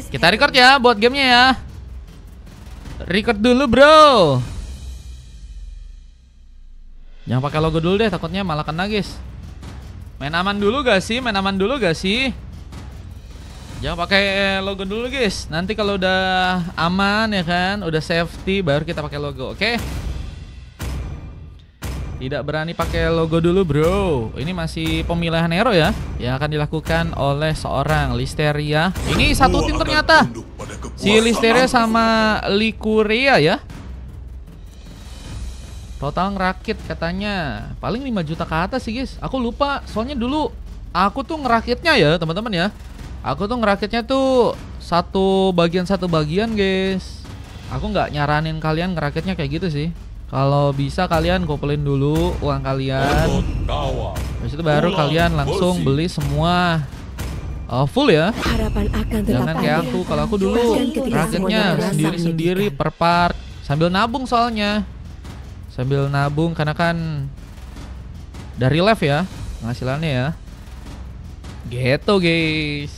Kita record ya buat gamenya ya. Record dulu bro. Jangan pakai logo dulu deh, takutnya malah kena guys. Main aman dulu gak sih? Main aman dulu gak sih? Jangan pakai logo dulu guys. Nanti kalau udah aman ya kan, udah safety baru kita pakai logo, oke? Tidak berani pakai logo dulu bro. Ini masih pemilihan hero ya, yang akan dilakukan oleh seorang Listeria. Ini satu tim ternyata, si Listeria sama Likuria ya. Total ngerakit katanya paling 5 juta ke atas sih guys. Aku lupa, soalnya dulu aku tuh ngerakitnya ya teman-teman ya. Aku tuh ngerakitnya tuh satu bagian guys. Aku nggak nyaranin kalian ngerakitnya kayak gitu sih. Kalau bisa kalian kumpulin dulu uang kalian, habis itu baru kalian langsung beli semua full ya. Jangan kayak aku. Kalau aku dulu raketnya sendiri-sendiri per part, sambil nabung soalnya. Sambil nabung karena kan dari live ya penghasilannya ya. Gitu guys.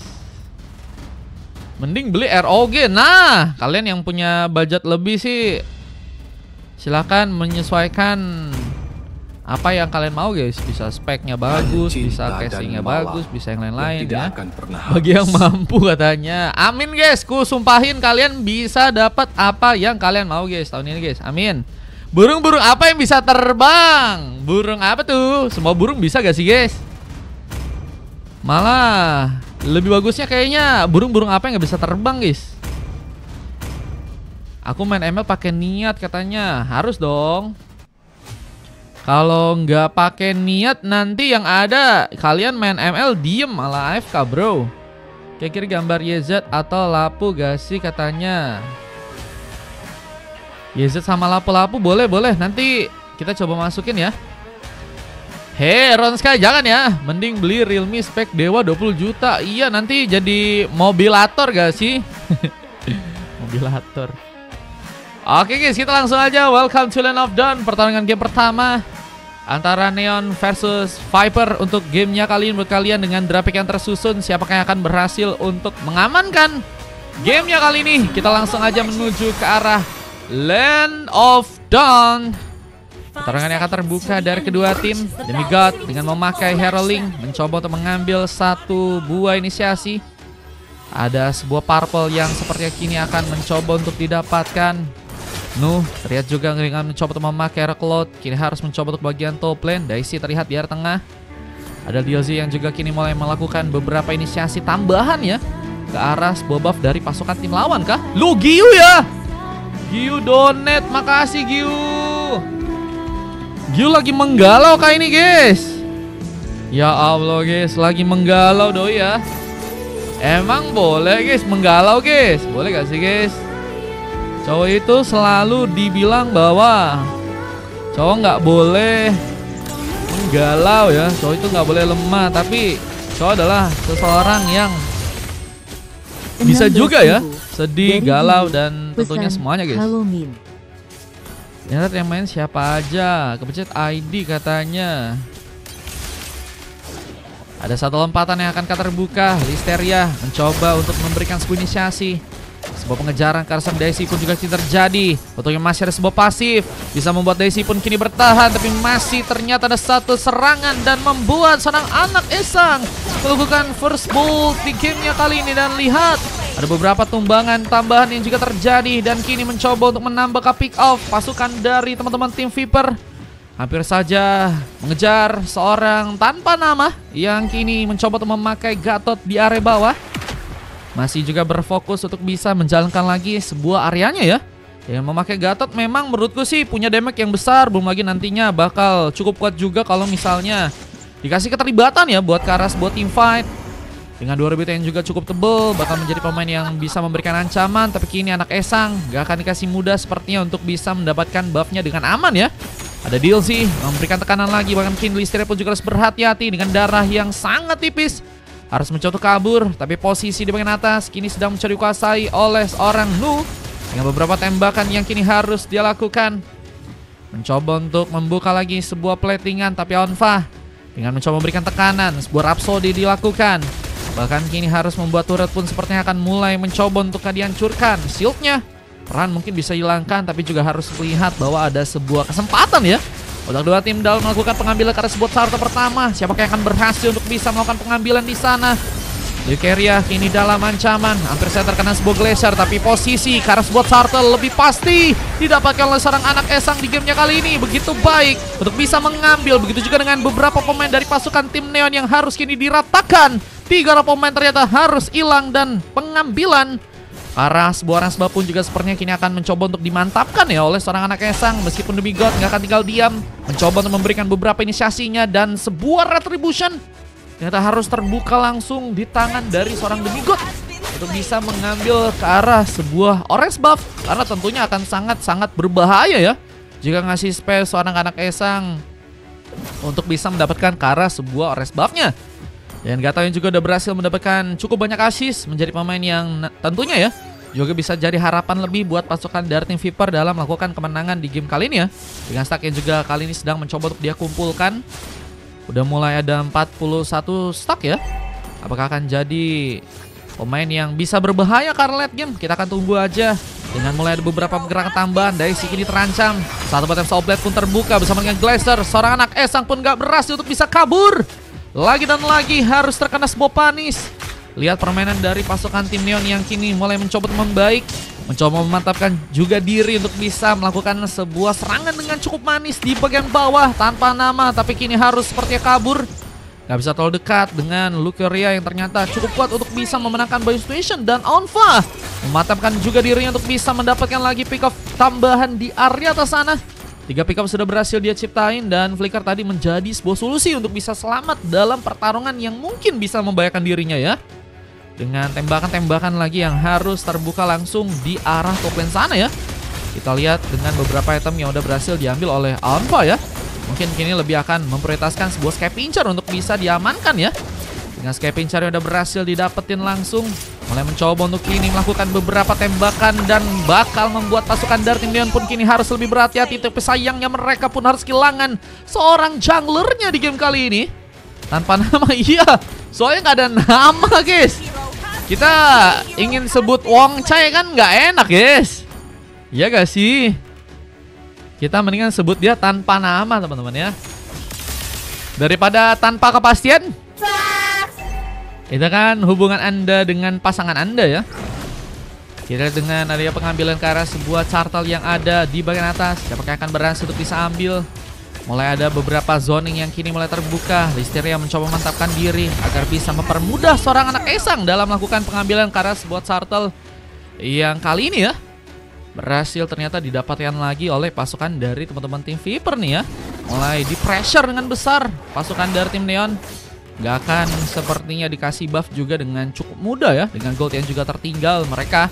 Mending beli ROG. Nah, kalian yang punya budget lebih sih silakan menyesuaikan apa yang kalian mau guys. Bisa speknya bagus, bisa casingnya bagus, bisa yang lain-lain ya. Bagi yang mampu katanya. Amin guys, ku sumpahin kalian bisa dapat apa yang kalian mau guys tahun ini guys. Amin. Burung-burung apa yang bisa terbang? Burung apa tuh? Semua burung bisa gak sih guys? Malah lebih bagusnya kayaknya burung-burung apa yang gak bisa terbang guys. Aku main ML pakai niat katanya. Harus dong. Kalau nggak pakai niat nanti yang ada kalian main ML diem malah AFK bro. Kira-kira gambar YZ atau Lapu gak sih katanya. YZ sama Lapu-Lapu boleh. Nanti kita coba masukin ya. Hei Ronska jangan ya. Mending beli Realme spek Dewa 20 juta. Iya nanti jadi mobilator gak sih? Mobilator. Oke guys, kita langsung aja. Welcome to Land of Dawn. Pertarungan game pertama antara Neon versus Viper untuk gamenya kali ini. Buat kalian dengan grafik yang tersusun, siapakah yang akan berhasil untuk mengamankan gamenya kali ini? Kita langsung aja menuju ke arah Land of Dawn. Pertarungan yang akan terbuka dari kedua tim. Demigod dengan memakai Hero Link mencoba untuk mengambil satu buah inisiasi. Ada sebuah purple yang sepertinya kini akan mencoba untuk didapatkan. Terlihat juga dengan mencoba untuk memakai Hero Cloud. Kini harus mencoba untuk bagian top lane. Daisy terlihat di arah tengah. Ada Diozi yang juga kini mulai melakukan beberapa inisiasi tambahan ya ke arah sebuah buff dari pasukan tim lawan kah? Lu Giu ya? Giu donate, makasih Giu. Giu lagi menggalau kah ini guys? Ya Allah guys, lagi menggalau doi ya. Emang boleh guys menggalau guys? Boleh gak sih guys? Cowok itu selalu dibilang bahwa cowok nggak boleh menggalau ya. Cowok itu nggak boleh lemah. Tapi cowok adalah seseorang yang bisa juga ya sedih, galau, dan tentunya semuanya guys. Lihat yang main siapa aja. Kepencet ID katanya. Ada satu lompatan yang akan terbuka. Listeria mencoba untuk memberikan sebuah inisiasi. Sebuah pengejaran ke arah sang Daisy pun juga terjadi. Untungnya masih ada sebuah pasif, bisa membuat Daisy pun kini bertahan. Tapi masih ternyata ada satu serangan dan membuat seorang anak Esang melakukan first bolt di gamenya kali ini. Dan lihat, ada beberapa tumbangan tambahan yang juga terjadi. Dan kini mencoba untuk menambah ke pick off pasukan dari teman-teman tim Viper. Hampir saja mengejar seorang tanpa nama yang kini mencoba untuk memakai Gatot di area bawah. Masih juga berfokus untuk bisa menjalankan lagi sebuah areanya ya. Yang memakai Gatot memang menurutku sih punya damage yang besar. Belum lagi nantinya bakal cukup kuat juga kalau misalnya dikasih keterlibatan ya buat ke arah sebuah team fight. Dengan 2 rebit yang juga cukup tebel, bakal menjadi pemain yang bisa memberikan ancaman. Tapi kini anak Esang gak akan dikasih mudah sepertinya untuk bisa mendapatkan buffnya dengan aman ya. Ada Dilsey memberikan tekanan lagi. Bahkan kini Listeria pun juga harus berhati-hati dengan darah yang sangat tipis. Harus mencoba kabur, tapi posisi di bagian atas kini sedang mencari kuasai oleh seorang Nu. Dengan beberapa tembakan yang kini harus dia lakukan. Mencoba untuk membuka lagi sebuah platingan, tapi Onfa dengan mencoba memberikan tekanan. Sebuah Rhapsody dilakukan. Bahkan kini harus membuat turret pun sepertinya akan mulai mencoba untuk dihancurkan. Shieldnya peran mungkin bisa hilangkan, tapi juga harus melihat bahwa ada sebuah kesempatan ya untuk dua tim dalam melakukan pengambilan karena sebuah starter pertama. Siapakah yang akan berhasil untuk bisa melakukan pengambilan di sana? Lucaria kini dalam ancaman, hampir saya terkena sebuah glacier, tapi posisi karena sebuah turtle lebih pasti didapatkan oleh seorang anak esang di gamenya kali ini. Begitu baik untuk bisa mengambil, begitu juga dengan beberapa pemain dari pasukan tim Neon yang harus kini diratakan. 3 pemain ternyata harus hilang dan pengambilan arah sebuah Rasbah pun juga sepertinya kini akan mencoba untuk dimantapkan ya oleh seorang anak esang. Meskipun demigod nggak akan tinggal diam, mencoba untuk memberikan beberapa inisiasinya, dan sebuah retribution ternyata harus terbuka langsung di tangan dari seorang demigod untuk bisa mengambil ke arah sebuah orange buff. Karena tentunya akan sangat-sangat berbahaya ya jika ngasih space seorang anak esang untuk bisa mendapatkan ke arah sebuah orange buffnya. Dan Gato yang juga udah berhasil mendapatkan cukup banyak assist, menjadi pemain yang tentunya ya juga bisa jadi harapan lebih buat pasukan dari tim Viper dalam melakukan kemenangan di game kali ini ya. Dengan stack yang juga kali ini sedang mencoba untuk dia kumpulkan. Udah mulai ada 41 stack ya. Apakah akan jadi pemain yang bisa berbahaya karena late game? Kita akan tunggu aja. Dengan mulai ada beberapa pergerakan tambahan, Daisy kini terancam. Satu bottom Soulblade pun terbuka bersama dengan Glacier. Seorang anak esang pun gak berhasil untuk bisa kabur. Lagi dan lagi harus terkena sebuah panis. Lihat permainan dari pasukan tim Neon yang kini mulai mencoba membaik, mencoba memantapkan juga diri untuk bisa melakukan sebuah serangan dengan cukup manis di bagian bawah tanpa nama. Tapi kini harus sepertinya kabur. Gak bisa terlalu dekat dengan Lucaria yang ternyata cukup kuat untuk bisa memenangkan Bio Situation. Dan Onfa memantapkan juga dirinya untuk bisa mendapatkan lagi pick off tambahan di area atas sana. 3 pick up sudah berhasil dia ciptain, dan Flicker tadi menjadi sebuah solusi untuk bisa selamat dalam pertarungan yang mungkin bisa membahayakan dirinya ya. Dengan tembakan-tembakan lagi yang harus terbuka langsung di arah top lane sana ya. Kita lihat dengan beberapa item yang udah berhasil diambil oleh Onfa ya. Mungkin kini lebih akan memprioritaskan sebuah Scavenger untuk bisa diamankan ya. Dengan Scavenger yang udah berhasil didapetin langsung, mulai mencoba untuk kini melakukan beberapa tembakan dan bakal membuat pasukan dari tim Neon pun kini harus lebih berhati-hati. Tapi sayangnya mereka pun harus kehilangan seorang junglernya di game kali ini. Tanpa nama, iya. Soalnya nggak ada nama guys. Kita ingin sebut Wong Chai kan nggak enak guys. Iya gak sih? Kita mendingan sebut dia tanpa nama teman-teman ya. Daripada tanpa kepastian. Itu kan hubungan Anda dengan pasangan Anda ya. Kita dengan adanya pengambilan ke arah sebuah turtle yang ada di bagian atas. Siapakah akan berhasil untuk bisa ambil? Mulai ada beberapa zoning yang kini mulai terbuka. Listeria mencoba memantapkan diri agar bisa mempermudah seorang anak esang dalam melakukan pengambilan ke arah sebuah turtle yang kali ini ya berhasil ternyata didapatkan lagi oleh pasukan dari teman-teman tim Viper nih ya. Mulai di pressure dengan besar pasukan dari tim Neon. Gak akan sepertinya dikasih buff juga dengan cukup mudah ya. Dengan gold yang juga tertinggal, mereka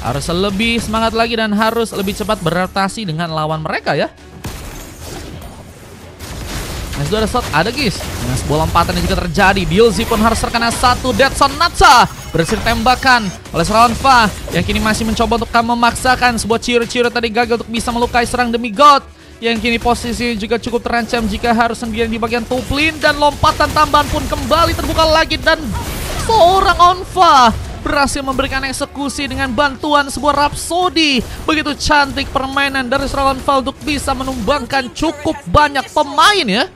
harus lebih semangat lagi dan harus lebih cepat beradaptasi dengan lawan mereka ya. Nah, sudah ada shot, ada guys. Dengan sebuah lompatan yang juga terjadi, Dilzy pun harus terkena satu Deadson Natsa. Berhasil tembakan oleh Onfa yang kini masih mencoba untuk memaksakan sebuah ciri-ciri tadi gagal untuk bisa melukai serang demigod. Yang kini posisi juga cukup terancam jika harus sendirian di bagian top lane. Dan lompatan tambahan pun kembali terbuka lagi. Dan seorang Onfa berhasil memberikan eksekusi dengan bantuan sebuah Rhapsody. Begitu cantik permainan dari seorang Onfa untuk bisa menumbangkan cukup banyak pemain ya.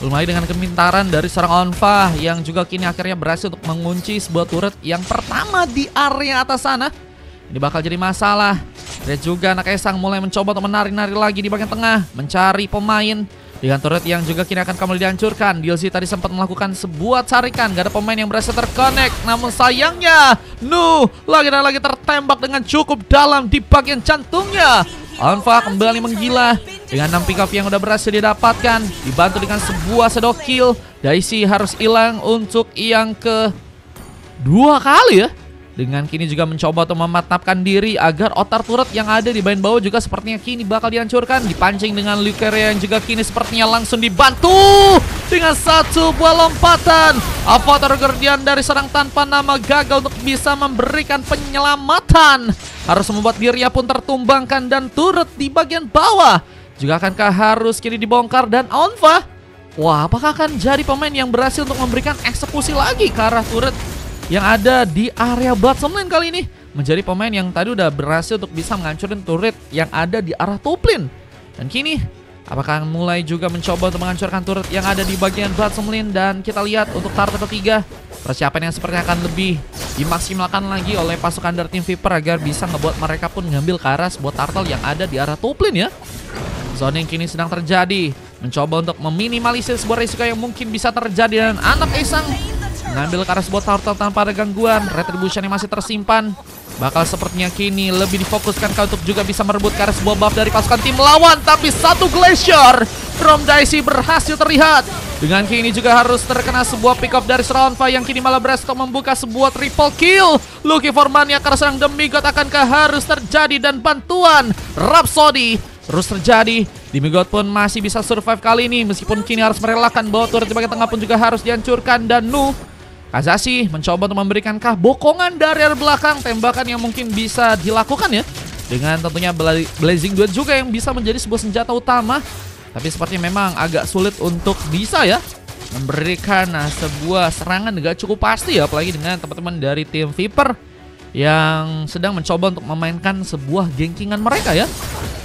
Mulai dengan kemintaran dari seorang Onfa yang juga kini akhirnya berhasil untuk mengunci sebuah turret yang pertama di area atas sana. Ini bakal jadi masalah. Lihat juga anak esang mulai mencoba untuk menari-nari lagi di bagian tengah, mencari pemain dengan turret yang juga kini akan kembali dihancurkan. Dilzy tadi sempat melakukan sebuah tarikan, gak ada pemain yang berhasil terconnect. Namun sayangnya lagi dan lagi tertembak dengan cukup dalam di bagian jantungnya. Onfa kembali menggila dengan 6 pick up yang udah berhasil didapatkan, dibantu dengan sebuah shadow kill. Daisy harus hilang untuk yang kedua kali ya. Dengan kini juga mencoba untuk memantapkan diri agar otar turret yang ada di bagian bawah juga sepertinya kini bakal dihancurkan. Dipancing dengan Lucaria yang juga kini sepertinya langsung dibantu dengan satu buah lompatan. Avatar Guardian dari serang tanpa nama gagal untuk bisa memberikan penyelamatan. Harus membuat dirinya pun tertumbangkan dan turret di bagian bawah juga akankah harus kini dibongkar. Dan Onfa, wah, apakah akan jadi pemain yang berhasil untuk memberikan eksekusi lagi ke arah turret yang ada di area bottom lane kali ini. Menjadi pemain yang tadi udah berhasil untuk bisa menghancurin turret yang ada di arah top lane. Dan kini apakah mulai juga mencoba untuk menghancurkan turret yang ada di bagian bottom lane. Dan kita lihat untuk turret ketiga, persiapan yang sepertinya akan lebih dimaksimalkan lagi oleh pasukan dari tim Viper agar bisa ngebuat mereka pun ngambil ke arah sebuah turtle yang ada di arah top lane ya. Zoning kini sedang terjadi, mencoba untuk meminimalisir sebuah risiko yang mungkin bisa terjadi. Dan anak Esang mengambil ke arah sebuah turtle tanpa ada gangguan. Retribution yang masih tersimpan bakal sepertinya kini lebih difokuskan untuk juga bisa merebut ke arah sebuah buff dari pasukan tim lawan. Tapi satu Glacier from Dicey berhasil terlihat. Dengan kini juga harus terkena sebuah pick off dari Seronfa yang kini malah berhasil membuka sebuah triple kill. Looking for Mania karena serang Demigod akankah harus terjadi, dan bantuan Rhapsody terus terjadi. Demigod pun masih bisa survive kali ini meskipun kini harus merelakan bahwa turret di bagian tengah pun juga harus dihancurkan. Dan Kazashi mencoba untuk memberikan bokongan dari arah belakang, tembakan yang mungkin bisa dilakukan ya, dengan tentunya Blazing Duet juga yang bisa menjadi sebuah senjata utama. Tapi seperti memang agak sulit untuk bisa ya memberikan sebuah serangan gak cukup pasti ya, apalagi dengan teman-teman dari tim Viper yang sedang mencoba untuk memainkan sebuah gengkingan mereka ya.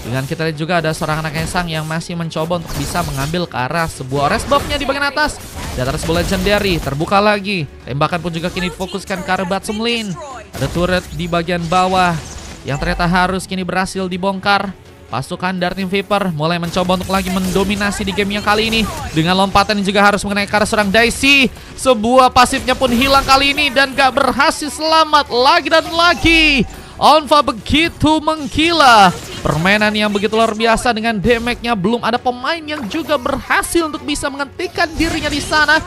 Dengan kita lihat juga ada seorang anak Esang yang masih mencoba untuk bisa mengambil ke arah sebuah rest buff-nya di bagian atas. Di atas sebuah legendary terbuka lagi. Tembakan pun juga kini difokuskan ke arah bottom lane. Ada turret di bagian bawah yang ternyata harus kini berhasil dibongkar. Pasukan dari tim Viper mulai mencoba untuk lagi mendominasi di game yang kali ini. Dengan lompatan yang juga harus mengenai ke arah seorang Dicey. Sebuah pasifnya pun hilang kali ini dan gak berhasil selamat lagi dan lagi. Onfa begitu menggila. Permainan yang begitu luar biasa dengan damage-nya. Belum ada pemain yang juga berhasil untuk bisa menghentikan dirinya di sana.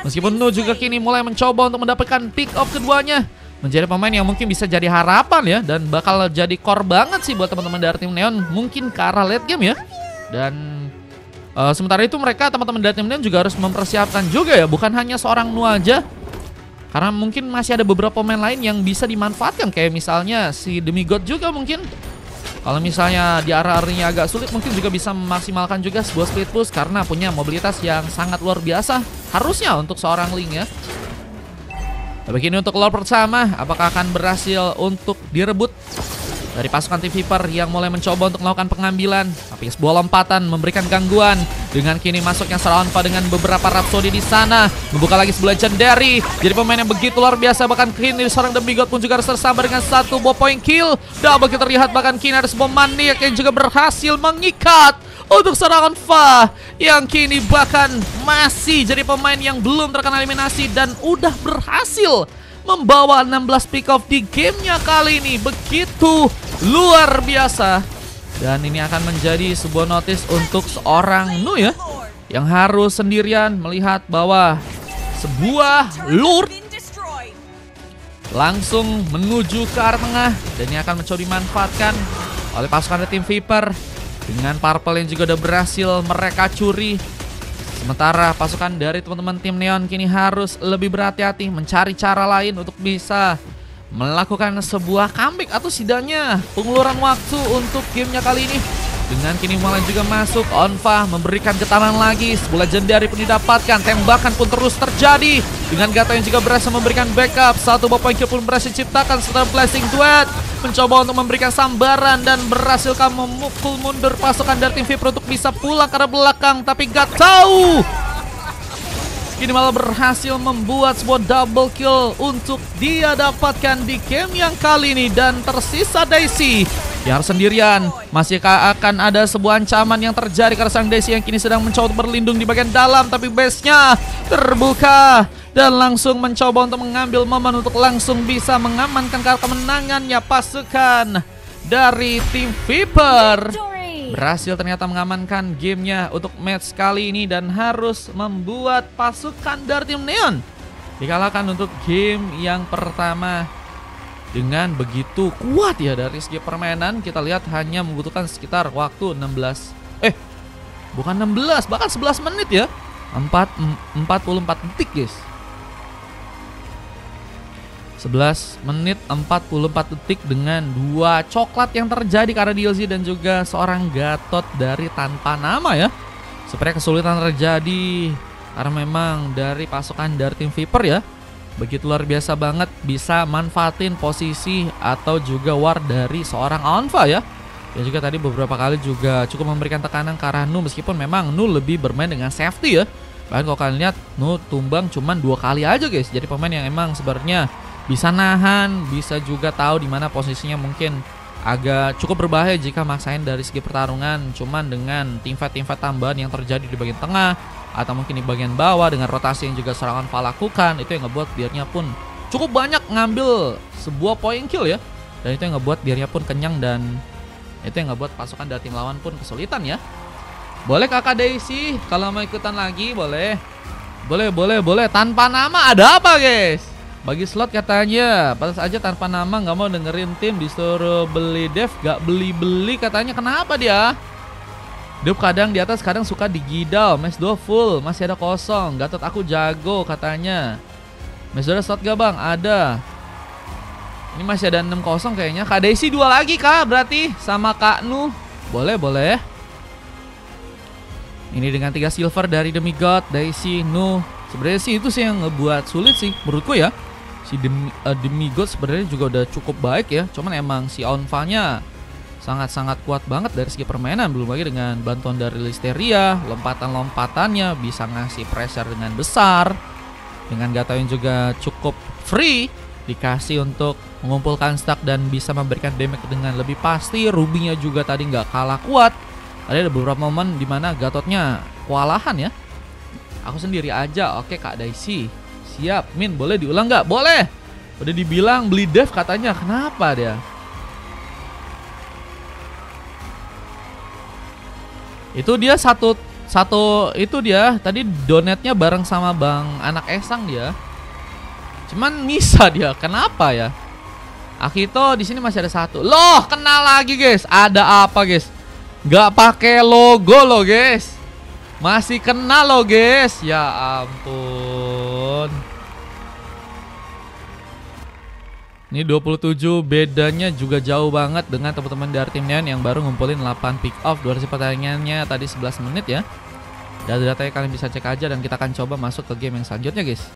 Meskipun juga kini mulai mencoba untuk mendapatkan pick off keduanya. Menjadi pemain yang mungkin bisa jadi harapan ya. Dan bakal jadi core banget sih buat teman-teman dari tim Neon. Mungkin ke arah late game ya. Dan sementara itu mereka teman-teman dari tim Neon juga harus mempersiapkan juga ya. Bukan hanya seorang Nu aja. Karena mungkin masih ada beberapa pemain lain yang bisa dimanfaatkan. Kayak misalnya si Demigod juga mungkin. Kalau misalnya di arah-arahnya agak sulit, mungkin juga bisa memaksimalkan juga sebuah split push. Karena punya mobilitas yang sangat luar biasa. Harusnya untuk seorang Link ya. Nah, begini untuk lore pertama. Apakah akan berhasil untuk direbut dari pasukan tim Viper yang mulai mencoba untuk melakukan pengambilan. Tapi sebuah lompatan memberikan gangguan. Dengan kini masuknya Seronfa dengan beberapa Rhapsody di sana. Membuka lagi sebuah legendary. Jadi pemain yang begitu luar biasa. Bahkan kini seorang Demigod pun juga harus tersambar dengan satu buah point kill. Double kill terlihat. Bahkan kini ada sebuah Maniak yang juga berhasil mengikat untuk serangan Fa. Yang kini bahkan masih jadi pemain yang belum terkena eliminasi. Dan udah berhasil membawa 16 pick off di gamenya kali ini. Begitu luar biasa. Dan ini akan menjadi sebuah notice untuk seorang Nu ya, yang harus sendirian melihat bahwa sebuah lure langsung menuju ke arah tengah. Dan ini akan mencoba dimanfaatkan oleh pasukan dari tim Viper. Dengan purple yang juga udah berhasil mereka curi. Sementara pasukan dari teman-teman tim Neon kini harus lebih berhati-hati mencari cara lain untuk bisa melakukan sebuah comeback atau setidaknya penguluran waktu untuk gamenya kali ini. Dengan kini mulai juga masuk Onfa memberikan getaran lagi. Sebuah legendary pun didapatkan. Tembakan pun terus terjadi. Dengan Gato yang juga berhasil memberikan backup. Satu point kill pun berhasil diciptakan setelah Blazing Duet mencoba untuk memberikan sambaran dan berhasil memukul mundur pasukan dari tim Viper untuk bisa pulang ke arah belakang. Tapi gak tahu ini malah berhasil membuat sebuah double kill untuk dia dapatkan di game yang kali ini. Dan tersisa Dicey yang harus sendirian. Masih akan ada sebuah ancaman yang terjadi karena sang Dicey yang kini sedang mencoba berlindung di bagian dalam. Tapi base-nya terbuka dan langsung mencoba untuk mengambil momen untuk langsung bisa mengamankan kemenangannya. Pasukan dari tim Viper berhasil ternyata mengamankan gamenya untuk match kali ini. Dan harus membuat pasukan dari tim Neon dikalahkan untuk game yang pertama dengan begitu kuat ya. Dari segi permainan kita lihat hanya membutuhkan sekitar waktu 16 bahkan 11 menit ya. 44 detik guys. 11 menit 44 detik dengan 2 coklat yang terjadi karena DLC dan juga seorang Gatot dari tanpa nama ya. Sepertinya kesulitan terjadi karena memang dari pasukan dari tim Viper ya. begitu luar biasa banget bisa manfaatin posisi atau juga war dari seorang Alpha ya. Dan juga tadi beberapa kali juga cukup memberikan tekanan ke arah Nu, meskipun memang Nu lebih bermain dengan safety ya. Bahkan kalau kalian lihat Nu tumbang cuman 2 kali aja guys. Jadi pemain yang emang sebenarnya bisa nahan, bisa juga tahu di mana posisinya mungkin agak cukup berbahaya jika maksain dari segi pertarungan. Cuman dengan teamfight tambahan yang terjadi di bagian tengah atau mungkin di bagian bawah dengan rotasi yang juga serangan Alpha lakukan, itu yang ngebuat dirinya pun cukup banyak ngambil sebuah point kill ya. Dan itu yang ngebuat dirinya pun kenyang, dan itu yang ngebuat pasukan dari tim lawan pun kesulitan ya. Boleh kakak Daisy kalau mau ikutan lagi, boleh. Boleh. Tanpa nama ada apa guys? Bagi slot katanya. Pantas aja tanpa nama nggak mau dengerin tim, disuruh beli dev gak beli katanya. Kenapa dia? Dia kadang di atas kadang suka digidal. Match 2 full, masih ada kosong. Gatot aku jago katanya. Match 2 ada slot gak bang? Ada. Ini masih ada 6 kosong kayaknya. Kak Daisy 2 lagi kah berarti sama Kak Nu? Boleh. Ini dengan 3 silver dari Demigod, Daisy, Nu. Sebenarnya sih itu sih yang ngebuat sulit sih menurutku ya. Si Demigod sebenarnya juga udah cukup baik ya. Cuman emang si Alpha-nya sangat-sangat kuat banget dari segi permainan. Belum lagi dengan bantuan dari Listeria, lompatan-lompatannya bisa ngasih pressure dengan besar. Dengan Gato yang juga cukup free, dikasih untuk mengumpulkan stack dan bisa memberikan damage dengan lebih pasti. Ruby-nya juga tadi nggak kalah kuat. Tadi ada beberapa momen dimana Gatotnya kewalahan ya. Aku sendiri aja. Oke Kak Daisy, siap. Min boleh diulang nggak? Boleh. Udah dibilang beli dev katanya. Kenapa dia? Itu dia satu itu dia tadi donetnya bareng sama Bang Anak Esang dia. Cuman bisa dia. Kenapa ya? Akito di sini masih ada 1. Loh, kena lagi guys. Ada apa guys? Gak pakai logo loh guys. Masih kena loh guys. Ya ampun. Ini 27, bedanya juga jauh banget dengan teman-teman dari tim Neon yang baru ngumpulin 8 pick off. Durasi pertandingannya tadi 11 menit ya. Data-datanya kalian bisa cek aja, dan kita akan coba masuk ke game yang selanjutnya guys.